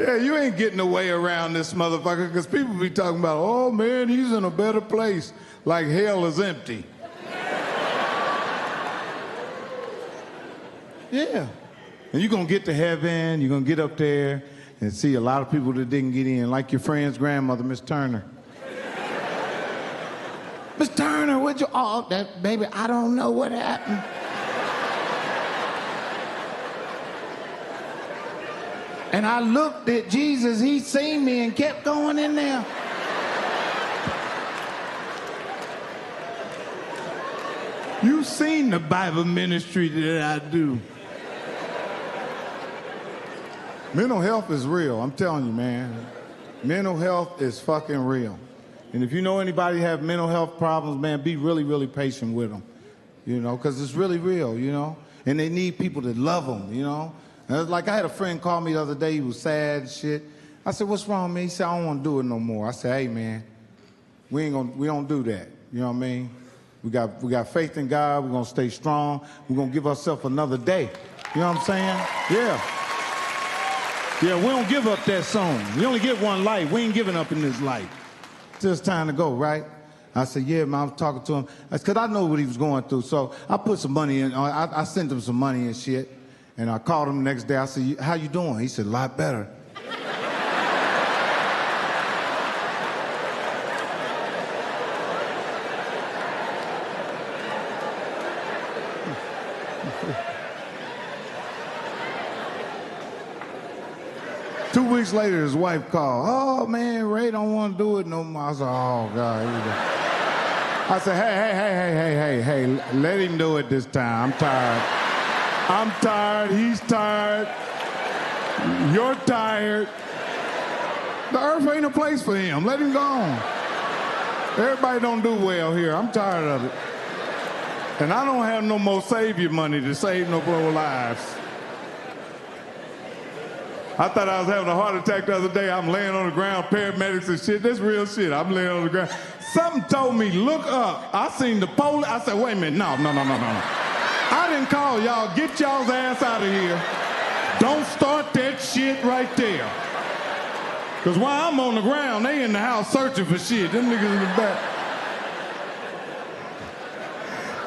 Yeah, you ain't getting away around this motherfucker because people be talking about, oh man, he's in a better place. Like hell is empty. Yeah. And you're going to get to heaven, you're going to get up there and see a lot of people that didn't get in, like your friend's grandmother, Miss Turner. Miss Turner, what'd you... Oh, that baby, I don't know what happened. And I looked at Jesus, he seen me and kept going in there. You seen the Bible ministry that I do. Mental health is real, I'm telling you, man. Mental health is fucking real. And if you know anybody have mental health problems, man, be really, really patient with them, you know, because it's really real, you know. And they need people that love them, you know. And like I had a friend call me the other day, he was sad and shit. I said, what's wrong, man? He said, I don't want to do it no more. I said, hey, man, we don't do that, you know what I mean? We got faith in God, we're going to stay strong, we're going to give ourselves another day, you know what I'm saying? Yeah. Yeah, we don't give up that song. We only get one life. We ain't giving up in this life. It's just time to go, right? I said, yeah, man, I was talking to him. That's because I know what he was going through. So I put some money in. I sent him some money and shit. And I called him the next day. I said, how you doing? He said, a lot better. 2 weeks later, his wife called. Oh, man, Ray don't want to do it no more. I said, oh, God. I said, hey, let him do it this time. I'm tired. I'm tired. He's tired. You're tired. The earth ain't a place for him. Let him go on. Everybody don't do well here. I'm tired of it. And I don't have no more savior money to save no more lives. I thought I was having a heart attack the other day. I'm laying on the ground, paramedics and shit. That's real shit. I'm laying on the ground. Something told me, look up. I seen the police. I said, wait a minute. No. I didn't call y'all. Get y'all's ass out of here. Don't start that shit right there. Because while I'm on the ground, they in the house searching for shit. Them niggas in the back.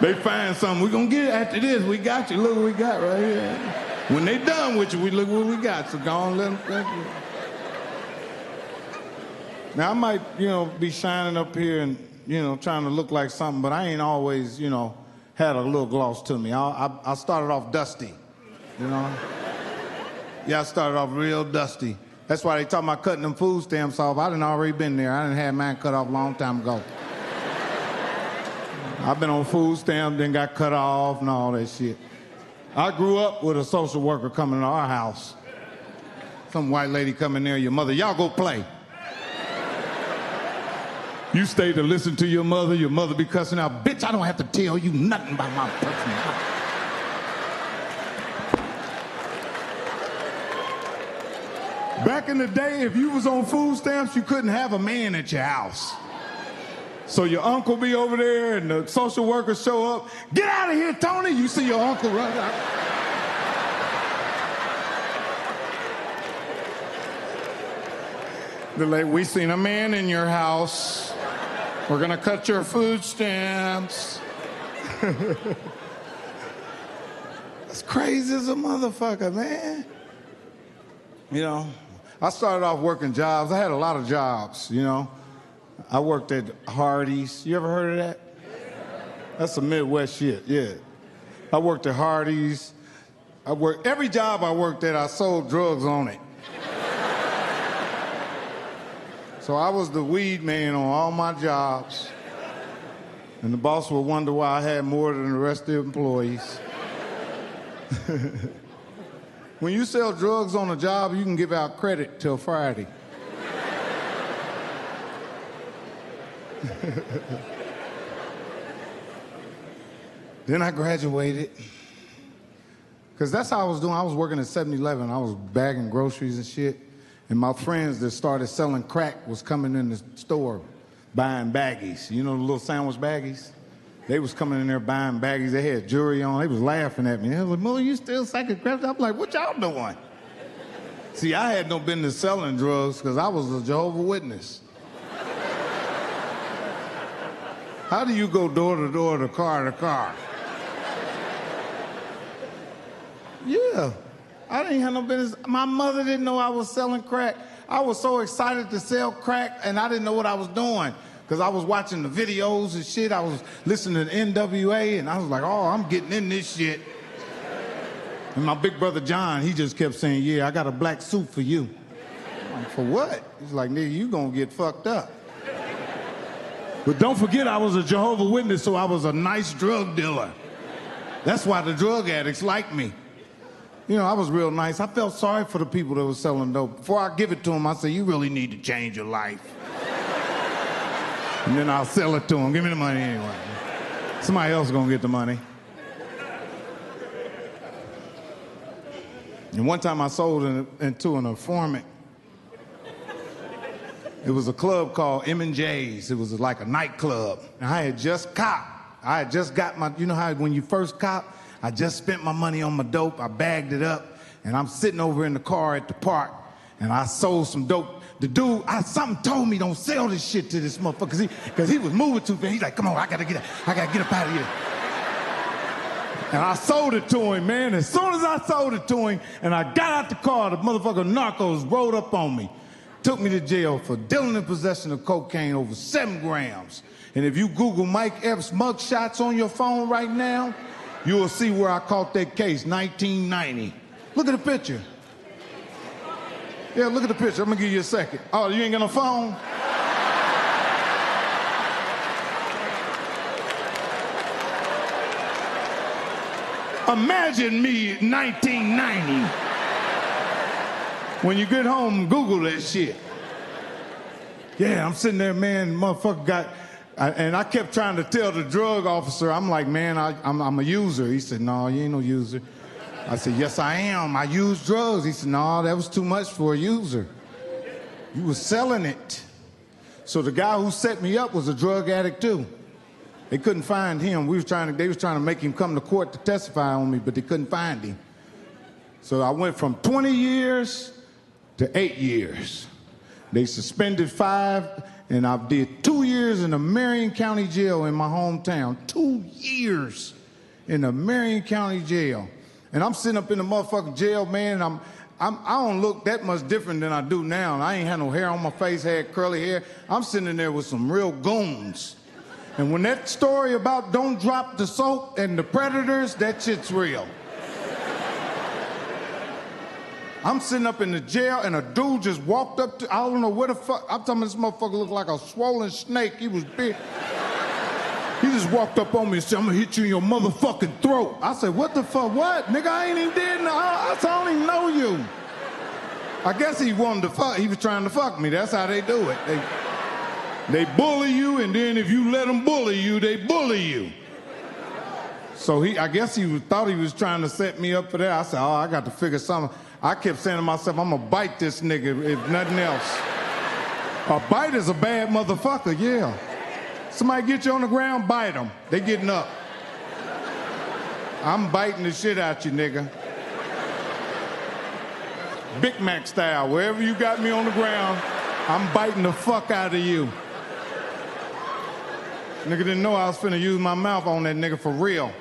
They find something. We're going to get it after this. We got you. Look what we got right here. When they done with you, we look what we got. So go on, let them. Now, I might, be shining up here and, trying to look like something, but I ain't always, had a little gloss to me. I started off dusty, Yeah, I started off real dusty. That's why they talking about cutting them food stamps off. I done already been there. I done had mine cut off a long time ago. I've been on food stamps, then got cut off and all that shit. I grew up with a social worker coming to our house. Some white lady come in there, your mother, y'all go play. You stay to listen to your mother be cussing out. Bitch, I don't have to tell you nothing about my personal life. Back in the day, if you was on food stamps, you couldn't have a man at your house. So your uncle be over there and the social workers show up. Get out of here, Tony. You see your uncle run out. They're like, we seen a man in your house. We're gonna cut your food stamps. That's crazy as a motherfucker, man. I started off working jobs. I had a lot of jobs, I worked at Hardee's. You ever heard of that? That's some Midwest shit, yeah. I worked at Hardee's. Every job I worked at, I sold drugs on it. So I was the weed man on all my jobs. And the boss would wonder why I had more than the rest of the employees. When you sell drugs on a job, you can give out credit till Friday. Then I graduated. Because that's how I was doing. I was working at 7-Eleven. I was bagging groceries and shit. And my friends that started selling crack was coming in the store buying baggies. You know the little sandwich baggies? They was coming in there buying baggies. They had jewelry on. They was laughing at me. They was like, Mother, you still psychic crap? I'm like, what y'all doing? See, I had no business selling drugs because I was a Jehovah's Witness. How do you go door to door to car to car? Yeah, I didn't have no business. My mother didn't know I was selling crack. I was so excited to sell crack, and I didn't know what I was doing because I was watching the videos and shit. I was listening to NWA, and I was like, oh, I'm getting in this shit. And my big brother John, he just kept saying, yeah, I got a black suit for you. I'm like, for what? He's like, nigga, you gonna get fucked up. But don't forget, I was a Jehovah's Witness, so I was a nice drug dealer. That's why the drug addicts liked me. You know, I was real nice. I felt sorry for the people that were selling dope. Before I give it to them, I say, you really need to change your life. And then I'll sell it to them. Give me the money anyway. Somebody else is gonna get the money. And one time I sold into an informant. It was a club called M&J's. It was like a nightclub. And I had just copped. I had just got my, you know how when you first cop, I just spent my money on my dope. I bagged it up, and I'm sitting over in the car at the park, and I sold some dope. The dude, something told me don't sell this shit to this motherfucker, because he was moving too fast. He's like, come on, I gotta get up out of here. And I sold it to him, man. As soon as I sold it to him, and I got out the car, the motherfucker narcos rolled up on me, took me to jail for dealing in possession of cocaine over 7 grams. And if you Google Mike Epps mugshots on your phone right now, you will see where I caught that case, 1990. Look at the picture. Yeah, look at the picture. I'm gonna give you a second. Oh, you ain't got no phone? Imagine me in 1990. When you get home, Google that shit. Yeah, I'm sitting there, man, motherfucker got... And I kept trying to tell the drug officer, I'm like, man, I'm a user. He said, no, you ain't no user. I said, yes, I am. I use drugs. He said, no, that was too much for a user. You was selling it. So the guy who set me up was a drug addict too. They couldn't find him. They was trying to make him come to court to testify on me, but they couldn't find him. So I went from 20 years to 8 years. They suspended 5. And I did 2 years in the Marion County Jail in my hometown. 2 years in the Marion County Jail. And I'm sitting up in the motherfucking jail, man, and I don't look that much different than I do now. I ain't had no hair on my face, had curly hair. I'm sitting in there with some real goons. And when that story about don't drop the soap and the predators, that shit's real. I'm sitting up in the jail, and a dude just walked up to, I don't know where the fuck, I'm talking about this motherfucker looked like a swollen snake. He was big. He just walked up on me and said, I'm gonna hit you in your motherfucking throat. I said, what the fuck, what? Nigga, I ain't even dead, I don't even know you. I guess he wanted to fuck, he was trying to fuck me. That's how they do it. They bully you, and then if you let them bully you, they bully you. So I guess he thought he was trying to set me up for that. I said, oh, I got to figure something. I kept saying to myself, I'm gonna bite this nigga if nothing else. A bite is a bad motherfucker, yeah. Somebody get you on the ground, bite them. They getting up. I'm biting the shit out you, nigga. Big Mac style, wherever you got me on the ground, I'm biting the fuck out of you. Nigga didn't know I was finna use my mouth on that nigga for real.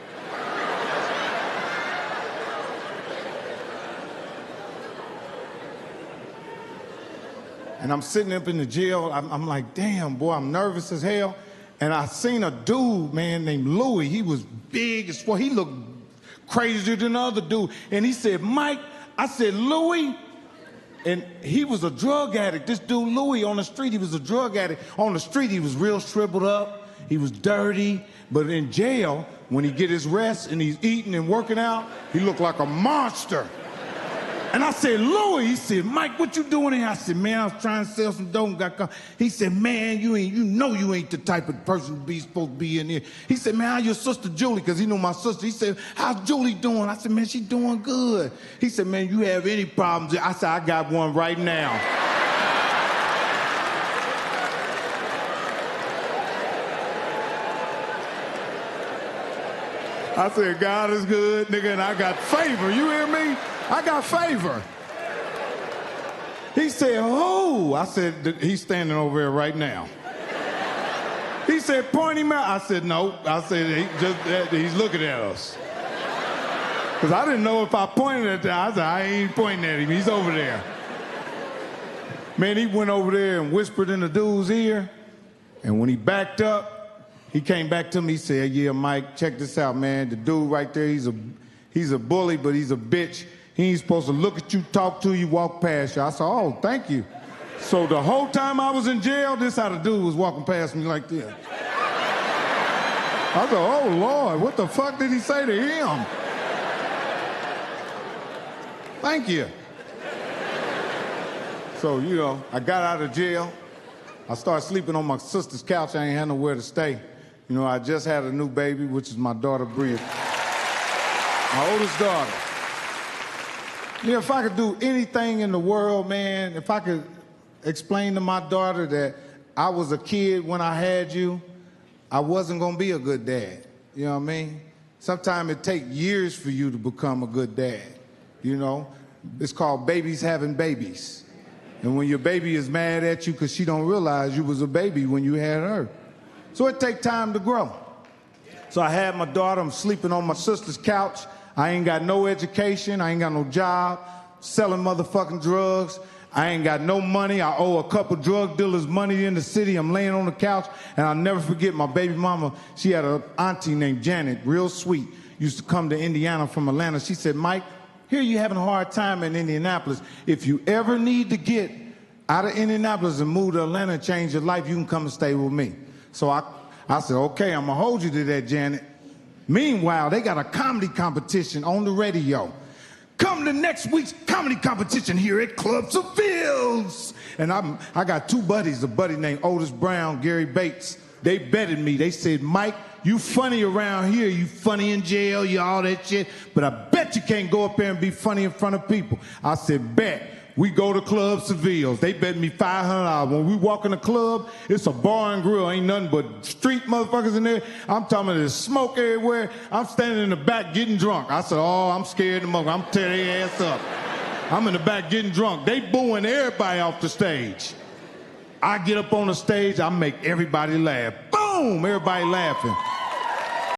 And I'm sitting up in the jail. I'm like, damn, boy, I'm nervous as hell. And I seen a dude, man, named Louis. He was big as fuck. He looked crazier than the other dude. And he said, Mike, I said, Louis? And he was a drug addict. This dude, Louis, on the street, he was a drug addict. On the street, he was real shriveled up. He was dirty. But in jail, when he get his rest and he's eating and working out, he looked like a monster. And I said, Louis, he said, Mike, what you doing here? I said, man, I was trying to sell some dope and got caught. He said, man, you know you ain't the type of person to be supposed to be in here. He said, man, how's your sister Julie? Because he knew my sister. He said, how's Julie doing? I said, man, she's doing good. He said, man, you have any problems? I said, I got one right now. I said, God is good, nigga, and I got favor. You hear me? I got favor. He said, who? I said, he's standing over there right now. He said, point him out. I said, no. I said, he's looking at us. Because I didn't know if I pointed at that. I said, I ain't pointing at him. He's over there. Man, he went over there and whispered in the dude's ear. And when he backed up, he came back to me. He said, yeah, Mike, check this out, man. The dude right there, he's a bully, but he's a bitch. He ain't supposed to look at you, talk to you, walk past you. I said, oh, thank you. So the whole time I was in jail, this how the dude was walking past me like this. I said, oh, Lord, what the fuck did he say to him? Thank you. So, you know, I got out of jail. I started sleeping on my sister's couch. I ain't had nowhere to stay. You know, I just had a new baby, which is my daughter, Bria. My oldest daughter. Yeah, if I could do anything in the world, man, if I could explain to my daughter that I was a kid when I had you, I wasn't gonna be a good dad. You know what I mean? Sometimes it takes years for you to become a good dad. You know? It's called babies having babies. And when your baby is mad at you because she don't realize you was a baby when you had her. So it takes time to grow. So I had my daughter, I'm sleeping on my sister's couch. I ain't got no education, I ain't got no job, selling motherfucking drugs. I ain't got no money. I owe a couple drug dealers money in the city. I'm laying on the couch, and I'll never forget my baby mama. She had an auntie named Janet, real sweet, used to come to Indiana from Atlanta. She said, Mike, here you having a hard time in Indianapolis. If you ever need to get out of Indianapolis and move to Atlanta and change your life, you can come and stay with me. So I said, okay, I'm going to hold you to that, Janet. Meanwhile, they got a comedy competition on the radio. Come to next week's comedy competition here at Club Seville's. And I got two buddies, a buddy named Otis Brown, Gary Bates. They betted me. They said, Mike, you funny around here. You funny in jail, you all that shit. But I bet you can't go up there and be funny in front of people. I said, bet. We go to Club Seville's. They bet me $500. When we walk in the club, it's a bar and grill. Ain't nothing but street motherfuckers in there. I'm talking about there's smoke everywhere. I'm standing in the back getting drunk. I said, oh, I'm scared to mother. I'm tearing their ass up. I'm in the back getting drunk. They booing everybody off the stage. I get up on the stage, I make everybody laugh. Boom! Everybody laughing.